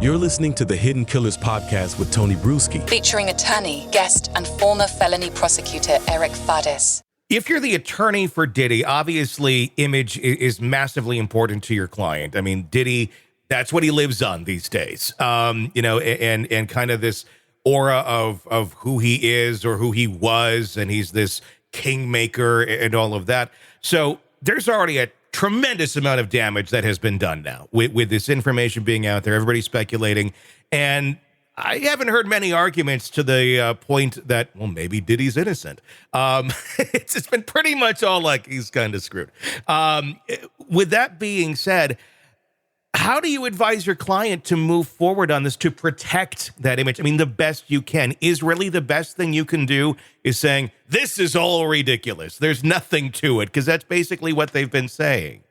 You're listening to the Hidden Killers podcast with Tony Brueski, featuring attorney, guest, and former felony prosecutor Eric Faddis. If you're the attorney for Diddy, obviously image is massively important to your client. I mean, Diddy, that's what he lives on these days. And kind of this aura of who he is or who he was, and he's this kingmaker and all of that. So there's already a tremendous amount of damage that has been done now with this information being out there, everybody speculating. And I haven't heard many arguments to the point that, well, maybe Diddy's innocent. It's been pretty much all like he's kind of screwed. With that being said, how do you advise your client to move forward on this to protect that image? I mean, the best you can. Is really the best thing you can do is saying, this is all ridiculous. There's nothing to it, because that's basically what they've been saying.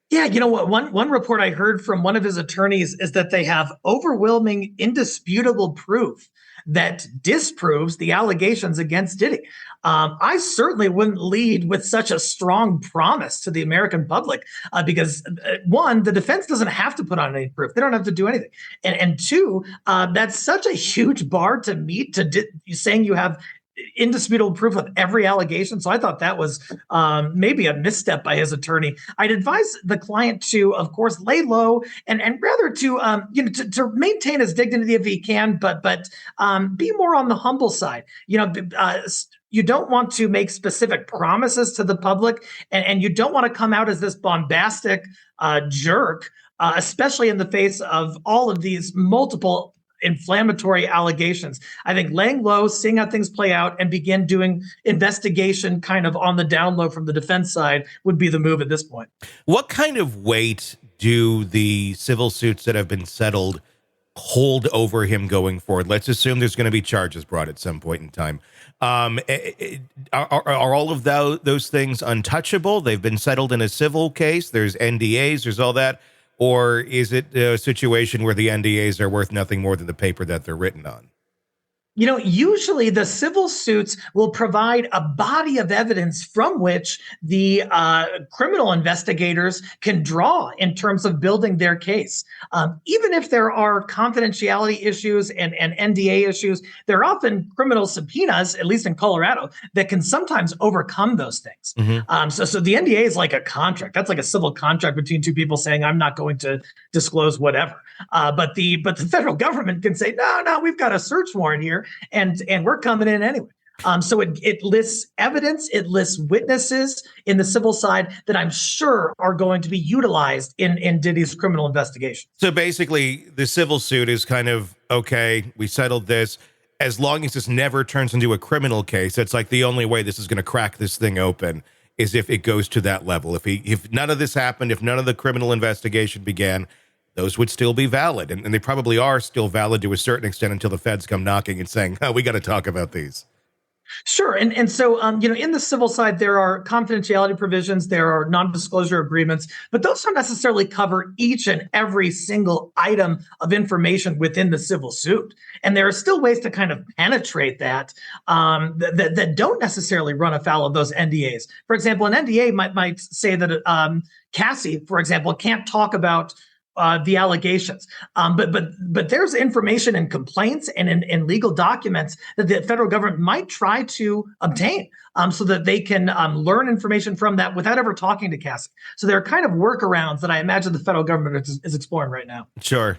Yeah, you know what? One report I heard from one of his attorneys is that they have overwhelming, indisputable proof that disproves the allegations against Diddy. I certainly wouldn't lead with such a strong promise to the American public because, one, the defense doesn't have to put on any proof. They don't have to do anything. And two, that's such a huge bar to meet saying you have indisputable proof of every allegation. So I thought that was maybe a misstep by his attorney. I'd advise the client to, of course, lay low and rather to maintain his dignity if he can, but be more on the humble side. You don't want to make specific promises to the public, and you don't want to come out as this bombastic jerk, especially in the face of all of these multiple inflammatory allegations. I think laying low, seeing how things play out, and begin doing investigation kind of on the down low from the defense side would be the move at this point. What kind of weight do the civil suits that have been settled hold over him going forward? Let's assume there's going to be charges brought at some point in time. Are all of those things untouchable? They've been settled in a civil case. There's NDAs, there's all that. Or is it a situation where the NDAs are worth nothing more than the paper that they're written on? Usually the civil suits will provide a body of evidence from which the criminal investigators can draw in terms of building their case. Even if there are confidentiality issues and NDA issues, there are often criminal subpoenas, at least in Colorado, that can sometimes overcome those things. Mm-hmm. So the NDA is like a contract. That's like a civil contract between two people saying, I'm not going to disclose whatever. But the federal government can say, no, we've got a search warrant here. And we're coming in anyway. So it lists evidence, it lists witnesses in the civil side that I'm sure are going to be utilized in Diddy's criminal investigation. So basically, the civil suit is kind of, okay, we settled this. As long as this never turns into a criminal case, that's like the only way this is going to crack this thing open is if it goes to that level. If none of this happened, if none of the criminal investigation began, those would still be valid. And they probably are still valid to a certain extent until the feds come knocking and saying, oh, we got to talk about these. Sure. And so, in the civil side, there are confidentiality provisions, there are non-disclosure agreements, but those don't necessarily cover each and every single item of information within the civil suit. And there are still ways to kind of penetrate that that don't necessarily run afoul of those NDAs. For example, an NDA might say that Cassie, for example, can't talk about the allegations. But there's information in complaints and in legal documents that the federal government might try to obtain so that they can learn information from that without ever talking to Cassie. So there are kind of workarounds that I imagine the federal government is exploring right now. Sure.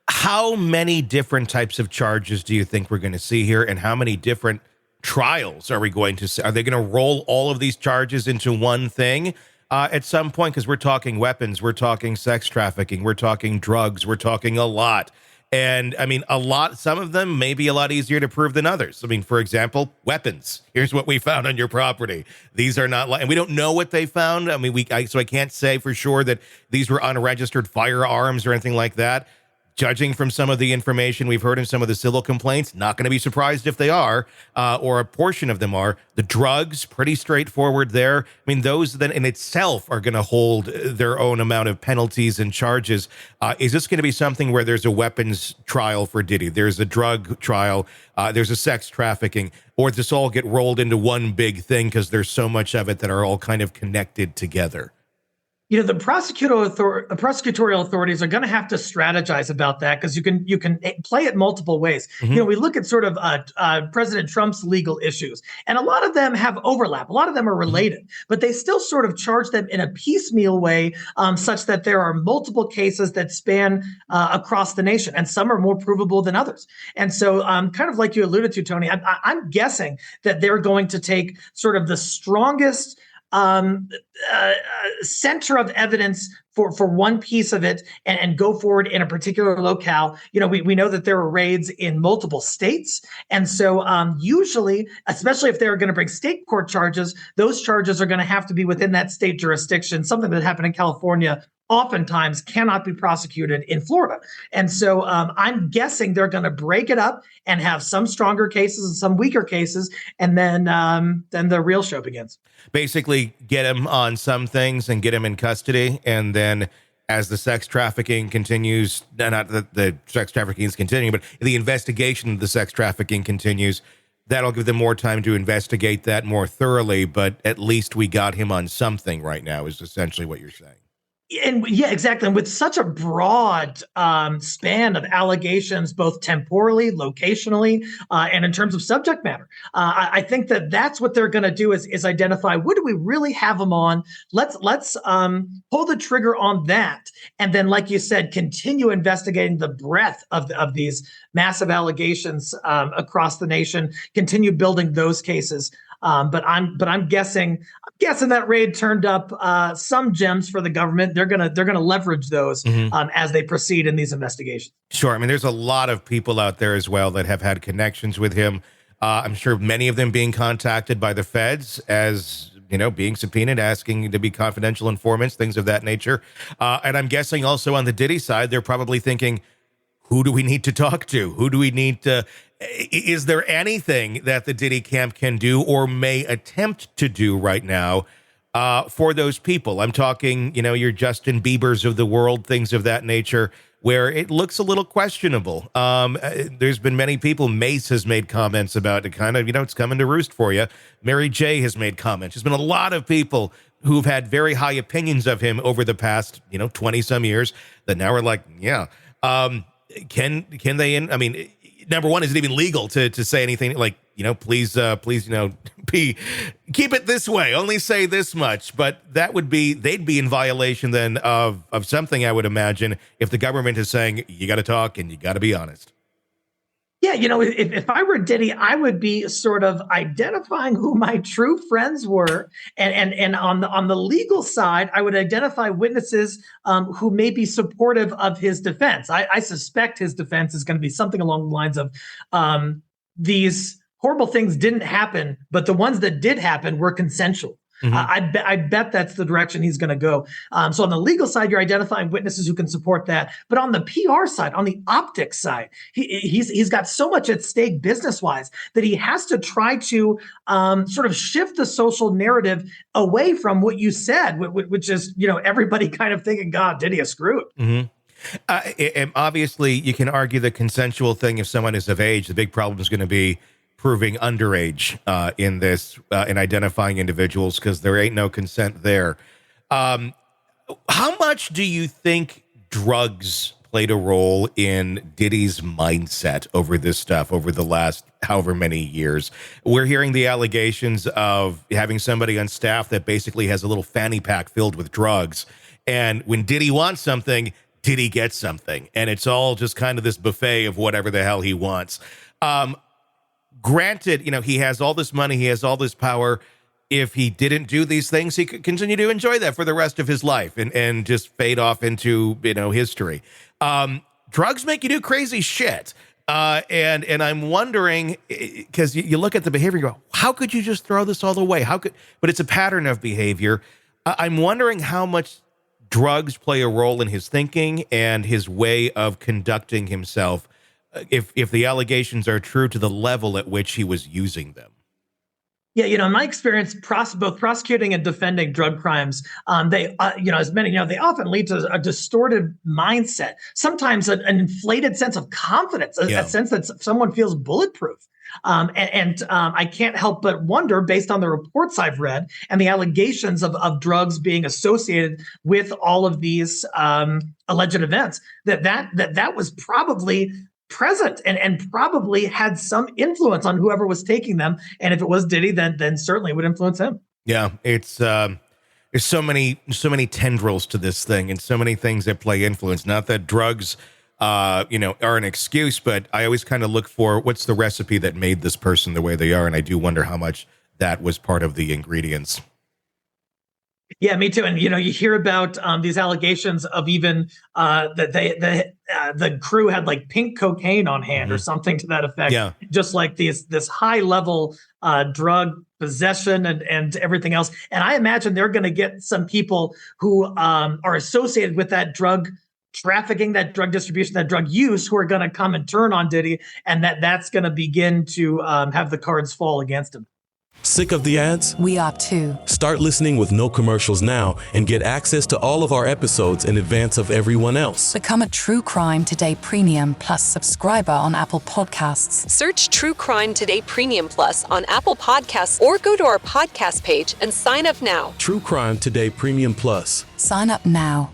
How many different types of charges do you think we're going to see here? And how many different trials are we going to see? Are they going to roll all of these charges into one thing? At some point, because we're talking weapons, we're talking sex trafficking, we're talking drugs, we're talking a lot. And I mean, some of them may be a lot easier to prove than others. I mean, for example, weapons. Here's what we found on your property. These are not, and we don't know what they found. I mean, so I can't say for sure that these were unregistered firearms or anything like that. Judging from some of the information we've heard in some of the civil complaints, not going to be surprised if they are, or a portion of them are. The drugs, pretty straightforward there. I mean, those then in itself are going to hold their own amount of penalties and charges. Is this going to be something where there's a weapons trial for Diddy, there's a drug trial, there's a sex trafficking, or does this all get rolled into one big thing because there's so much of it that are all kind of connected together? The prosecutorial authorities are going to have to strategize about that, because you can play it multiple ways. We look at sort of President Trump's legal issues, and a lot of them have overlap. A lot of them are related, but they still sort of charge them in a piecemeal way, such that there are multiple cases that span across the nation, and some are more provable than others. And so, kind of like you alluded to, Tony, I'm guessing that they're going to take sort of the strongest center of evidence for one piece of it, and go forward in a particular locale. We know that there were raids in multiple states. And so usually, especially if they're going to bring state court charges, those charges are going to have to be within that state jurisdiction. Something that happened in California oftentimes cannot be prosecuted in Florida. And so I'm guessing they're going to break it up and have some stronger cases and some weaker cases. And then the real show begins. Basically get him on some things and get him in custody. And then as the sex trafficking continues, not that the sex trafficking is continuing, but the investigation of the sex trafficking continues, that'll give them more time to investigate that more thoroughly. But at least we got him on something right now, is essentially what you're saying. And yeah, exactly. And with such a broad span of allegations, both temporally, locationally, and in terms of subject matter, I think that that's what they're going to do is identify, what do we really have them on? Let's pull the trigger on that. And then, like you said, continue investigating the breadth of these massive allegations across the nation, continue building those cases. But I'm guessing that raid turned up some gems for the government. They're gonna leverage those as they proceed in these investigations. Sure. I mean, there's a lot of people out there as well that have had connections with him. I'm sure many of them being contacted by the feds as, being subpoenaed, asking to be confidential informants, things of that nature. And I'm guessing also on the Diddy side, they're probably thinking, who do we need to talk to? Who do we need to? Is there anything that the Diddy camp can do or may attempt to do right now for those people? I'm talking, your Justin Biebers of the world, things of that nature, where it looks a little questionable. There's been many people. Mace has made comments about it, kind of, it's coming to roost for you. Mary J has made comments. There's been a lot of people who've had very high opinions of him over the past, 20 some years that now are like, yeah. Can they, number one, is it even legal to say anything like, please, keep it this way, only say this much? But they'd be in violation then of something, I would imagine, if the government is saying, you got to talk and you got to be honest. Yeah, if I were Diddy, I would be sort of identifying who my true friends were, and on the legal side, I would identify witnesses who may be supportive of his defense. I suspect his defense is going to be something along the lines of these horrible things didn't happen, but the ones that did happen were consensual. I bet that's the direction he's going to go. So on the legal side, you're identifying witnesses who can support that. But on the PR side, on the optics side, he's got so much at stake business-wise that he has to try to sort of shift the social narrative away from what you said, which is, everybody kind of thinking, God, Diddy is screwed. And obviously, you can argue the consensual thing. If someone is of age, the big problem is going to be proving underage in this, in identifying individuals, because there ain't no consent there. How much do you think drugs played a role in Diddy's mindset over this stuff over the last however many years? We're hearing the allegations of having somebody on staff that basically has a little fanny pack filled with drugs. And when Diddy wants something, Diddy gets something. And it's all just kind of this buffet of whatever the hell he wants. Granted, he has all this money, he has all this power. If he didn't do these things, he could continue to enjoy that for the rest of his life and just fade off into, history. Drugs make you do crazy shit. And I'm wondering, because you look at the behavior, you go, how could you just throw this all away? But it's a pattern of behavior. I'm wondering how much drugs play a role in his thinking and his way of conducting himself, if the allegations are true to the level at which he was using them. Yeah, in my experience, both prosecuting and defending drug crimes, they, as many they often lead to a distorted mindset. Sometimes an inflated sense of confidence, a sense that someone feels bulletproof. I can't help but wonder, based on the reports I've read and the allegations of drugs being associated with all of these alleged events, that was probably present and probably had some influence on whoever was taking them. And if it was Diddy, then certainly it would influence him. Yeah, it's there's so many tendrils to this thing and so many things that play influence. Not that drugs are an excuse, but I always kind of look for what's the recipe that made this person the way they are, and I do wonder how much that was part of the ingredients. Yeah, me too. And you hear about these allegations of even that the crew had like pink cocaine on hand or something to that effect. Yeah, just like this high level drug possession and everything else. And I imagine they're going to get some people who are associated with that drug trafficking, that drug distribution, that drug use, who are going to come and turn on Diddy, and that's going to begin to have the cards fall against him. Sick of the ads? We are too. Start listening with no commercials now and get access to all of our episodes in advance of everyone else. Become a True Crime Today Premium Plus subscriber on Apple Podcasts. Search True Crime Today Premium Plus on Apple Podcasts or go to our podcast page and sign up now. True Crime Today Premium Plus. Sign up now.